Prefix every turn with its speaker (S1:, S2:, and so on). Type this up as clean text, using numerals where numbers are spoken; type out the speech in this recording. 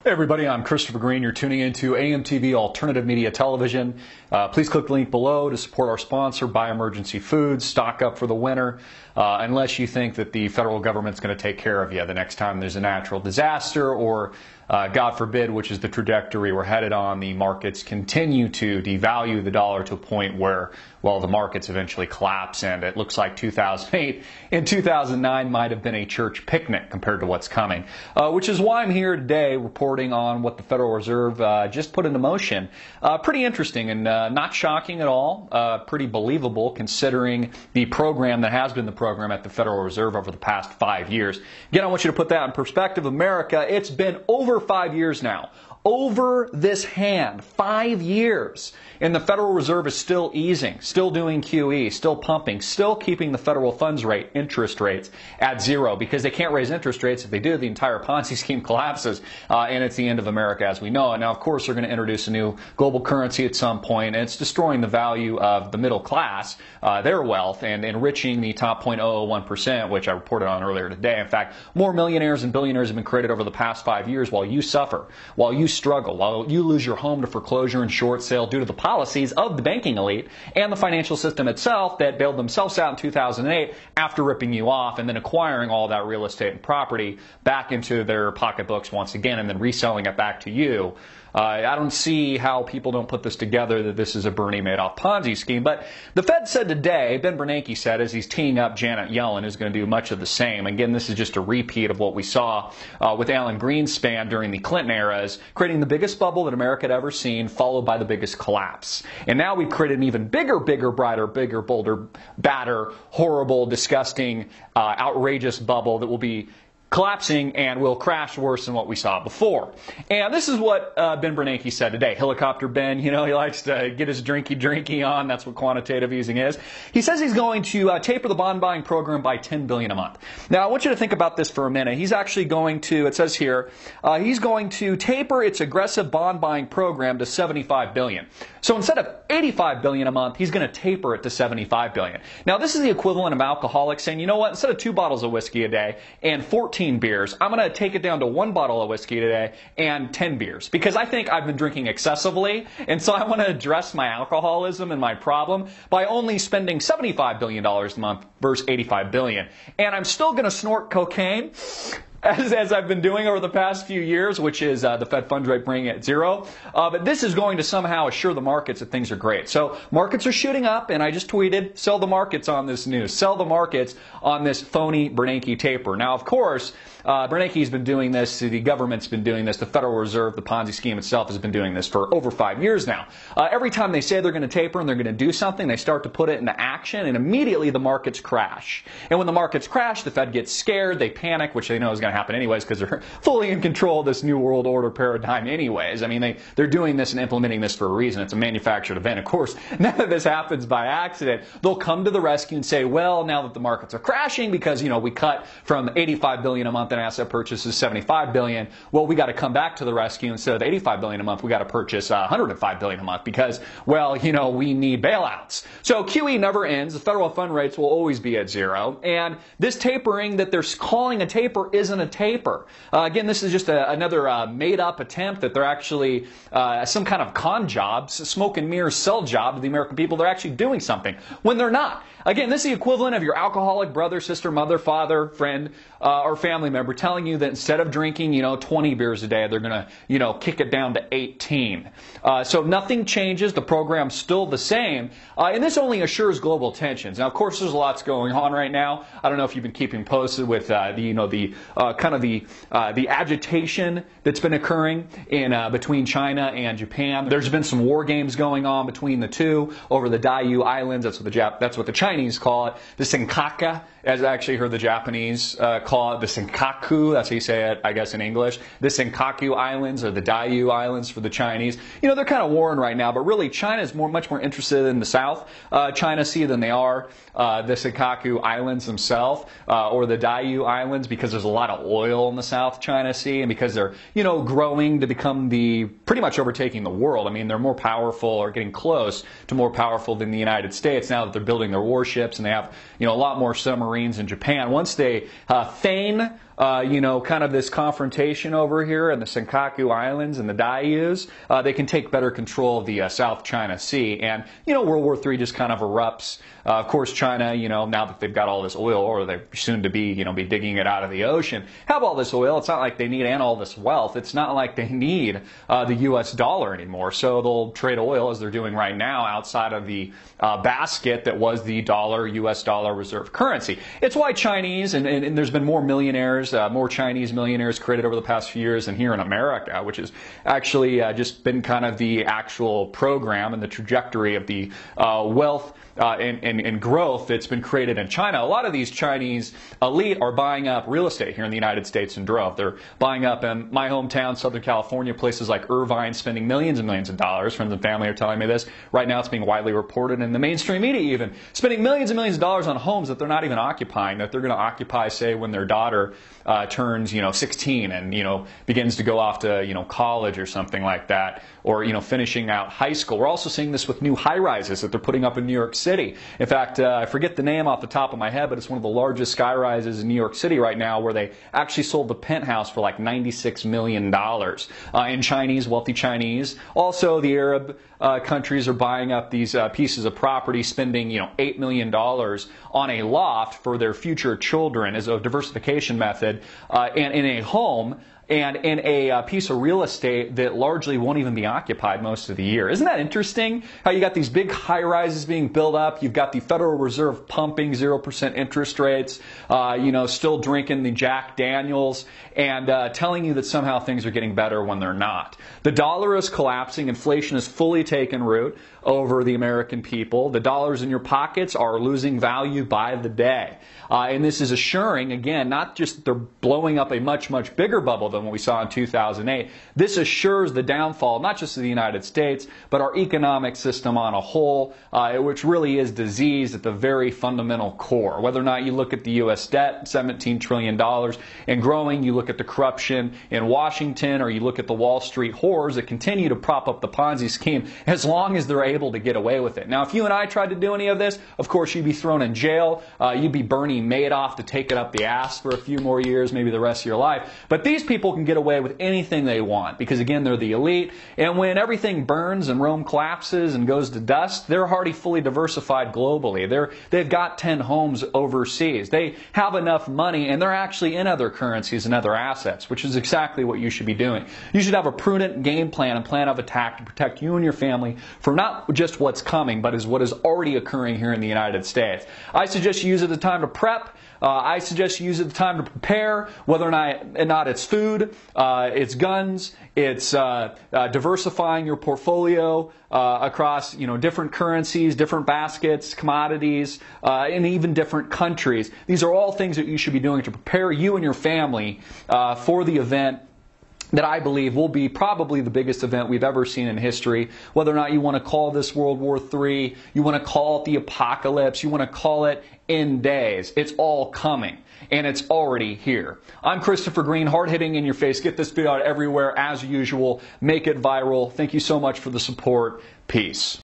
S1: Hey everybody, I'm Christopher Green. You're tuning into AMTV Alternative Media Television. Please click the link below to support our sponsor, Buy Emergency Foods. Stock up for the winter, unless you think that the federal government's going to take care of you the next time there's a natural disaster or, God forbid, which is the trajectory we're headed on, the markets continue to devalue the dollar to a point where, well, the markets eventually collapse, and it looks like 2008 and 2009 might have been a church picnic compared to what's coming, which is why I'm here today reporting on what the Federal Reserve just put into motion. Pretty interesting and not shocking at all, pretty believable considering the program that has been the program at the Federal Reserve over the past 5 years. Again, I want you to put that in perspective. America, it's been over 5 years now. Over this hand, 5 years. And the Federal Reserve is still easing, still doing QE, still pumping, still keeping the federal funds rate, interest rates, at zero because they can't raise interest rates. If they do, the entire Ponzi scheme collapses, and it's the end of America as we know it. Now, of course, they're going to introduce a new global currency at some point, and it's destroying the value of the middle class, their wealth, and enriching the top 0.001%, which I reported on earlier today. In fact, more millionaires and billionaires have been created over the past 5 years while you suffer, while you struggle, while you lose your home to foreclosure and short sale due to the policies of the banking elite and the financial system itself that bailed themselves out in 2008 after ripping you off and then acquiring all that real estate and property back into their pocketbooks once again and then reselling it back to you. I don't see how people don't put this together that this is a Bernie Madoff Ponzi scheme. But the Fed said today, Ben Bernanke said, as he's teeing up Janet Yellen, who's going to do much of the same. Again, this is just a repeat of what we saw with Alan Greenspan during the Clinton eras, creating the biggest bubble that America had ever seen, followed by the biggest collapse. And now we've created an even bigger, brighter, bigger, bolder, badder, horrible, disgusting, outrageous bubble that will be collapsing and will crash worse than what we saw before. And this is what Ben Bernanke said today. Helicopter Ben, you know, he likes to get his drinky on. That's what quantitative easing is. He says he's going to taper the bond buying program by $10 billion a month. Now, I want you to think about this for a minute. He's actually going to, it says here, he's going to taper its aggressive bond buying program to $75 billion. So instead of $85 billion a month, he's going to taper it to $75 billion. Now, this is the equivalent of alcoholics saying, you know what, instead of 2 bottles of whiskey a day and 14 beers, I'm going to take it down to 1 bottle of whiskey today and 10 beers because I think I've been drinking excessively, and so I want to address my alcoholism and my problem by only spending $75 billion a month versus $85 billion. And I'm still going to snort cocaine as I've been doing over the past few years, which is the Fed funds rate bringing it at zero. But this is going to somehow assure the markets that things are great. So markets are shooting up, and I just tweeted, sell the markets on this news. Sell the markets on this phony Bernanke taper. Now, of course, Bernanke's been doing this, the government's been doing this, the Federal Reserve, the Ponzi scheme itself has been doing this for over 5 years now. Every time they say they're going to taper and they're going to do something, they start to put it into action, and immediately the markets crash. And when the markets crash, the Fed gets scared, they panic, which they know is going to happen anyways because they're fully in control of this new world order paradigm anyways. I mean, they're doing this and implementing this for a reason. It's a manufactured event. Of course, none of this happens by accident. They'll come to the rescue and say, well, now that the markets are crashing because, you know, we cut from $85 billion a month in asset purchases to $75 billion, well, we got to come back to the rescue. Instead of $85 billion a month, we got to purchase $105 billion a month because, well, you know, we need bailouts. So QE never ends. The federal fund rates will always be at zero. And this tapering that they're calling a taper isn't a taper. Again, this is just another made-up attempt that they're actually some kind of con jobs, smoke and mirrors sell job to the American people. They're actually doing something when they're not. Again, this is the equivalent of your alcoholic brother, sister, mother, father, friend, or family member telling you that instead of drinking, 20 beers a day, they're going to, kick it down to 18. So nothing changes. The program's still the same. And this only assures global tensions. Now, of course, there's lots going on right now. I don't know if you've been keeping posted with the agitation that's been occurring in between China and Japan. There's been some war games going on between the two over the Diaoyu Islands. That's what the Chinese call it. The Senkaku, as I actually heard the Japanese call it, the Senkaku. That's how you say it, I guess, in English. The Senkaku Islands or the Diaoyu Islands for the Chinese. They're kind of warring right now, but really China is much more interested in the South China Sea than they are the Senkaku Islands themselves or the Diaoyu Islands, because there's a lot of oil in the South China Sea, and because they're, growing to become pretty much overtaking the world. I mean, they're more powerful or getting close to more powerful than the United States now that they're building their warships, and they have, a lot more submarines in Japan. Once they feign kind of this confrontation over here in the Senkaku Islands and the Diaoyus, they can take better control of the South China Sea. And, World War III just kind of erupts. Of course, China, now that they've got all this oil, or they're soon to be, be digging it out of the ocean, have all this oil. It's not like they need and all this wealth. It's not like they need the U.S. dollar anymore. So they'll trade oil, as they're doing right now, outside of the basket that was the U.S. dollar reserve currency. It's why Chinese, and there's been more millionaires, more Chinese millionaires created over the past few years than here in America, which has actually just been kind of the actual program and the trajectory of the wealth and growth that's been created in China. A lot of these Chinese elite are buying up real estate here in the United States in drove. They're buying up in my hometown, Southern California, places like Irvine, spending millions and millions of dollars. Friends and family are telling me this. Right now it's being widely reported in the mainstream media even. Spending millions and millions of dollars on homes that they're not even occupying, that they're going to occupy, say, when their daughter turns, 16 and, begins to go off to, college or something like that, or, finishing out high school. We're also seeing this with new high-rises that they're putting up in New York City. In fact, I forget the name off the top of my head, but it's one of the largest sky-rises in New York City right now, where they actually sold the penthouse for like $96 million. In Chinese, wealthy Chinese. Also, the Arab countries are buying up these pieces of property, spending, $8 million on a loft for their future children as a diversification method, and in a home, and in a piece of real estate that largely won't even be occupied most of the year. Isn't that interesting? How you got these big high-rises being built up, you've got the Federal Reserve pumping 0% interest rates, still drinking the Jack Daniels, and telling you that somehow things are getting better when they're not. The dollar is collapsing, inflation has fully taken root over the American people. The dollars in your pockets are losing value by the day. And this is assuring, again, not just that they're blowing up a much, much bigger bubble than what we saw in 2008. This assures the downfall, not just of the United States, but our economic system on a whole, which really is diseased at the very fundamental core. Whether or not you look at the U.S. debt, $17 trillion, and growing, you look at the corruption in Washington, or you look at the Wall Street whores that continue to prop up the Ponzi scheme, as long as they're able to get away with it. Now, if you and I tried to do any of this, of course, you'd be thrown in jail. You'd be Bernie Madoff to take it up the ass for a few more years, maybe the rest of your life. But these people can get away with anything they want because, again, they're the elite. And when everything burns and Rome collapses and goes to dust, they're already fully diversified globally. They've got 10 homes overseas. They have enough money, and they're actually in other currencies and other assets, which is exactly what you should be doing. You should have a prudent game plan and plan of attack to protect you and your family from not just what's coming, but is what is already occurring here in the United States. I suggest you use it as a time to prep. I suggest you use it as a time to prepare, whether or not it's food, it's guns, it's diversifying your portfolio across different currencies, different baskets, commodities, and even different countries. These are all things that you should be doing to prepare you and your family for the event that I believe will be probably the biggest event we've ever seen in history. Whether or not you want to call this World War III, you want to call it the apocalypse, you want to call it end days, it's all coming. And it's already here. I'm Christopher Green, hard-hitting in your face. Get this video out everywhere as usual. Make it viral. Thank you so much for the support. Peace.